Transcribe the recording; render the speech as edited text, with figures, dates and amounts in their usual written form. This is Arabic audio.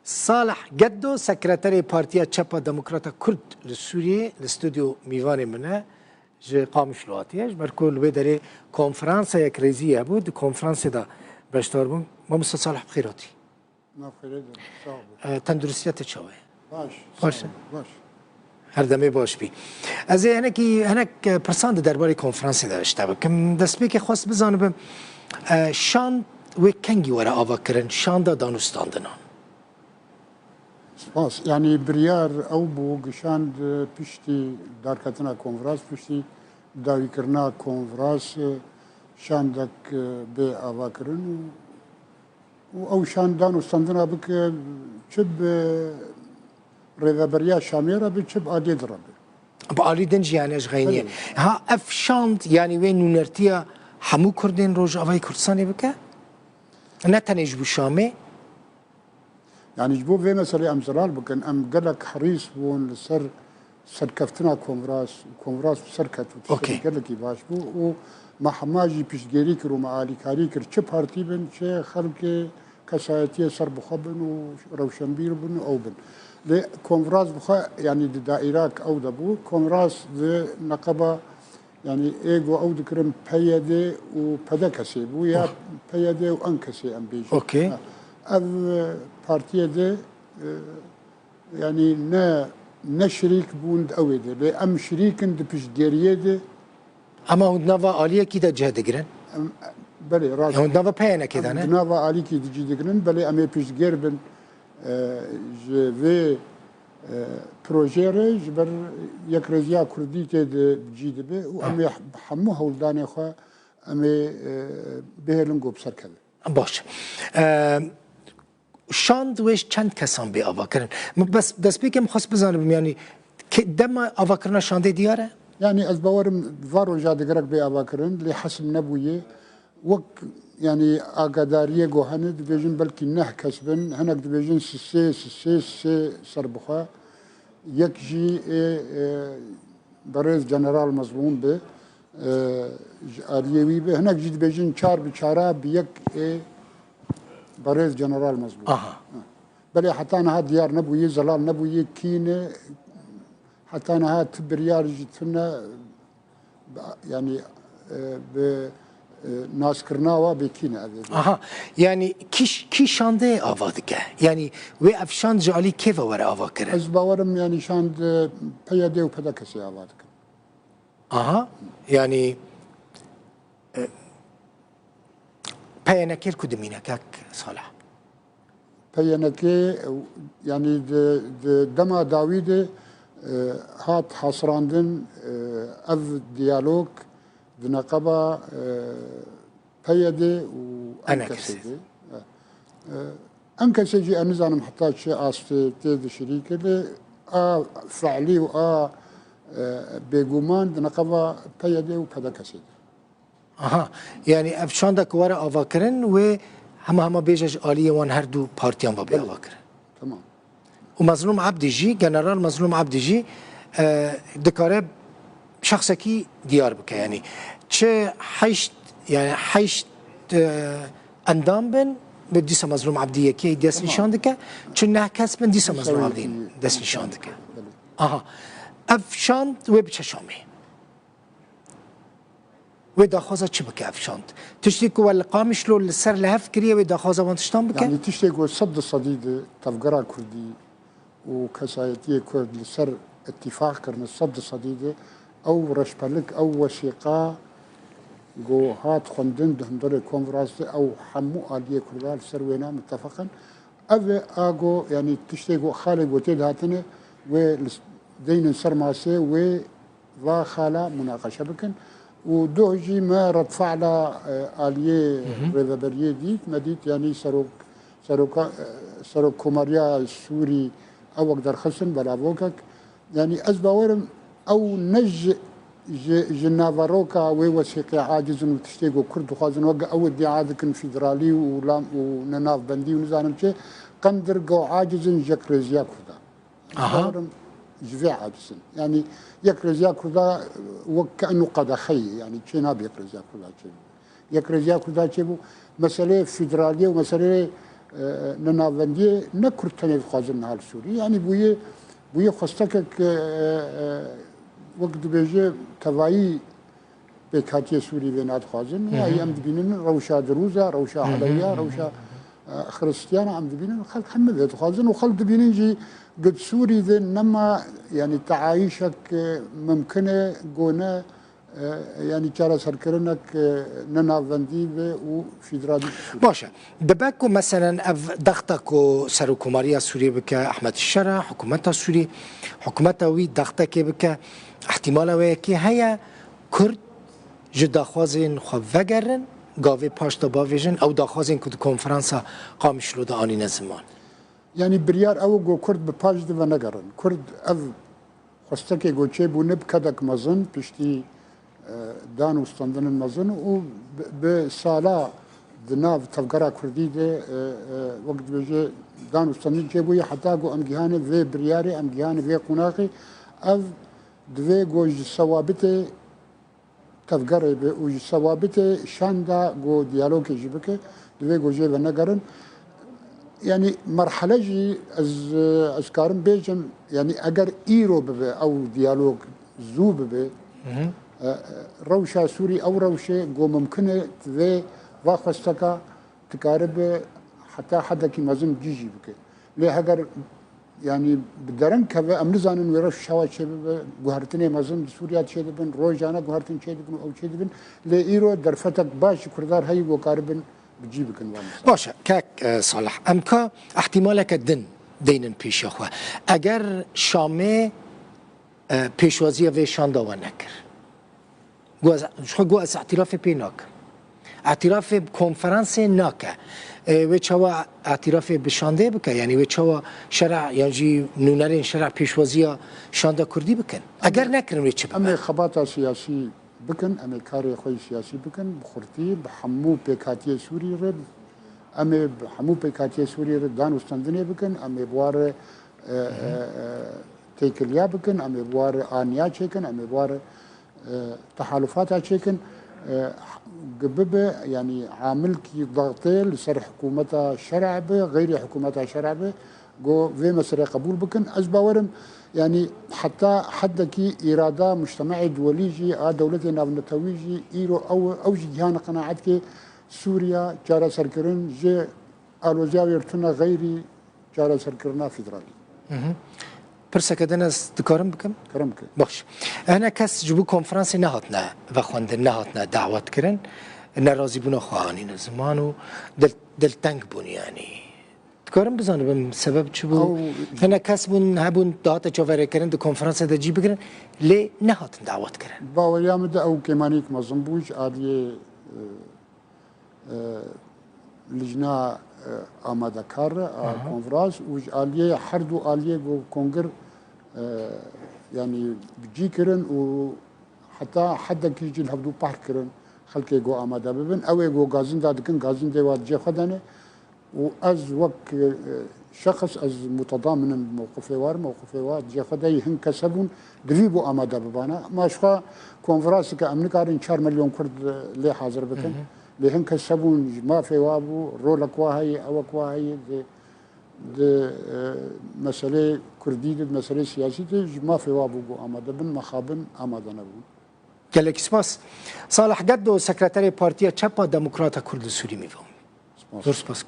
صالح جدو سكرتاري بارتيا تشابا ديمقراطا كرد لسوريا الاستوديو ميفاني منه جي قامش لواتيش بركول بدري كونفرنس يا كريزيه بود كونفرنس دا باشتار بون ما مست صالح بخيراتي ما خير صعب تندرستيات تشاوي باش هر دمه باش بی از هنک پرساند درباره کنفرانسی داشته با کم دست که خواست بزنم شان و کنگی وره آوا کرن شان دا دانستاندنان سپاس يعني بريار او بو قشاند بشتي داركتنا كونفراس بشتي داوي كرنا كونفراس شاندك بي آواكرن او شان دانستاندنا بك چب ريذابريا شاميرا بچب عادي دربه بعالي دنج يعني اش غينيه ها اف شاند يعني وين نرتيا حمو كردين روج اوي كردستاني بك نتنج بو شامي يعني جبو في مسألة أمزرال بكن أم قالك حريص بون سر كفتنا كونفراس سركت قالك باش بو وما حماجي بيشجيري كرو معالي كاري كر چه بارتي بن چه خلق كسايتية سر بخبن وروشنبير بن أو بن لي كونفراس بخا يعني دائراك أو دبو كونفراس دي نقبة يعني ايجو او دكرم بيدي وبدكسي بو يا بيدي وانكسي ام بيجي اوكي اف بارتيه دي يعني نا شريك بوند اويدي لي ام شريك اند بيش ديريه دي اما هو نافا اليه كده جهد جرن بلي راس هو نافا بينا كده انا نافا الي كي دي دغرن بلي امي بيش جيربن جو في بروجيري جبر يكرزيا كردي تد جيد به وامي حمو هولداني خو امي بهرلنگو بسركل باش شاند وش چند کسان به آوا کردن بس دست بگم خواست بزنم يعني دم آوا کردن شانده دیاره يعني از باورم فارو جادگرك به آوا کردن لحسب نبويه وك يعني اقداريه جوهند دبيجن بلكي نه كسبن هناك دبيجن سي سربخا يكجي بريز جنرال مظلوم به آريوي به هناك جي دبيجن چار بچارا بيك بريز جنرال مظلوم بلي حتى انها ديار نبوي زلال نبوي كين حتى انها تبريار جتنا يعني ناس كرناوا بكينا يعني كي شانده آوادگه يعني و افشان جالی كيف ور آوا کرد از باورم يعني شاند پیاده و پدکسی آوادگه يعني پیانکر کدومینکک صالح پیانکی يعني دما داوید هات حصراندن اف ديالوج بنقبة بيدي وأنكسيدي أنكسيجي أنزانم حتى شيء أستي تيد شريكة لي فعلي بيجومان بنقبة بيدي وبدكسيدي يعني أفشان دك ورا أفكرن و هما بيجج آلية وان هردو بارتيان بابي أفكرن تمام ومظلوم عبد جي جنرال مظلوم عبد جي دكارب شخصكي ديار بك يعني چه حيشت اندام بن بديسا مظلوم عبدية كي دس نشان دكه چه نه کس بن ديسا مظلوم عبدي دس نشان دكه افشاند و بچه شامي و داخوزا چه بك افشاند تشتيك ولا قامش له السر لهف كريه و داخوزا وانتشتان بك يعني تشتيك صد صديد تفقرا كردي وكسايتيه كرد لسر اتفاق كرن الصد صديده او رشبلك او وثيقه جو هات خندن دهندر كونفرنس او حمو اليه كردال سروينا متفقا اغو يعني تشتيغو خالد وتيد هاتنه و دين سرماسي و خاله مناقشه بكن ودوجي ما رد فعل اليه ريفابريه ديت مديت يعني سروك كوماريا السوري او اقدر خصن بلا بوكك يعني ازباورم او نج جنافاروكا ووثيقي عاجز وتشتيقو كرد وخازن وقع او ادعاء فيدرالي ونناف بندي ونزانم شيء قندر قو عاجز يكرزيا كردا جفي عاجز يعني يكرزيا كردا وكانه قد خي يعني شي ناب يكرزيا كردا يكرزيا كردا مساله فيدراليه ومساله نناوندی نکرد تنه خوازن نهال سوری یعنی بوی خواستک وقت بیجه توایی به کاتی سوری به ناد خوازن و ام دبینن روشا دروزا روشا حلیا روشا خريستيان عم دبينن خلق حمد خوازن و خلق دبينن جي قد سوري ذي نما يعني تعايشك ممكنه قونا يعني چارە سەرکردنك نەناوەندی و فیدرالی باشه دبکو مثلا اف دختکو سرکوماریا سوریه بکه احمد الشرع حکومت سوری حکومت وی دختکی بکه احتمال وی که هيا کرد جدا خوازن خو وگرن گاوی پاشتا باویژن او داخوازن که کنفرانسا قامشلو دا آنی نزمان يعني بريار او جو كرد بپاش دو نگرن كرد اف خستكي جو چه بو نبكدك مزن پشتی دان وستاندن مزن و بسالا دناف تفقرا كردي ده وقت بيجي دان وستاندن چه بو حتى جو امجهانه في برياري امجهانه في قناقي اف دوه جو ثوابته تفقره به و ثوابته شاندا جو ديالوجي جبكه دوه جو جه نگرن يعني مرحلة جي از كارم بيجن يعني اگر ايرو ببه او ديالوج زو ببه روشا سوري او روشة جو ممكنة تذي واخستكا تقارب حتى حدا كي مازن جيجي بك ليه اگر يعني بدرن كبه امنزانن ويروش شوا شي غهرتني مازن سوريا شي دبن روجانا غهرتن شي دبن او شي دبن ليه ايرو درفتك باش كردار هي وقاربن بجيبك باشه كاك صالح امكا احتمالك الدن دينن پیش اخوه اگر شامه پیشوازی و شاندا و نکر گو از اعتراف پی ناک اعتراف کنفرانس ناکه و چوا اعتراف بشانده بکن یعنی و چوا شرع یعنی نونرین شرع پیشوازی شاندا کردی بکن اگر نکرن و چه بکن اما خباتا سیاسی بكن أمي كاري خوي سياسي بكن بخورتي بحمو بيكاتي سوري رد أمي بحمو بيكاتي سوري رد دان وستندني بكن أمي بوار تيكليا بكن أمي بوار آنيا چيكن أمي بوار تحالفات چيكن قبب يعني عامل كي ضغطي لسر حكومة شرع به غير حكومة شرع به جو في مسألة قبول بكن أزباورم يعني حتى حد كي إرادة مجتمعي دولي جي دولتنا بنتويجي إيرو أو جهان قناعتك سوريا جارة سركرن جي ألوزيا ويرتنا غيري جارة سركرنا فيدرالي پرسه دنس دکارم بکم؟ کرم که باش انا کس جبو کنفرانس نهاتنا و خواندن نهاتنا دعوت کرن نرازی بونا خواهانین زمانو دل تنگ بون يعني دکارم بزنم سبب چه بود؟ انا کس بون هبون دعوت جاوره کرن دو کنفرانس دا جی بگرن لی نهاتن دعوت کرن باوریام دا او کمانیک مزن بوش آدیه لجنا آماده کار کنفرانس وج آلیه هر دو آلیه گو کنگر يعني بجي كرن و حتى حدا كيجي الهبدو بحر كرن خلقي جو آماده ببن أو جو غازن دادكن غازن ديوات جي خدانه وأز وك شخص أز متضامن موقفي وار جي خداي هن كسبون دريبو آماده ببانا ما شخا كونفرانس كأمريكارين 4 مليون كرد لي حاضر بكن لهن كسبون ما في وابو رولك واهي أو كواهي دي مسألة كردية مسألة سياسية ما في وابو آماده بن مخابن آماده نبون گلک سپاس صالح گدو سکرتری پارتی چپا دموکرات کرد سوری میفهم. سپاس.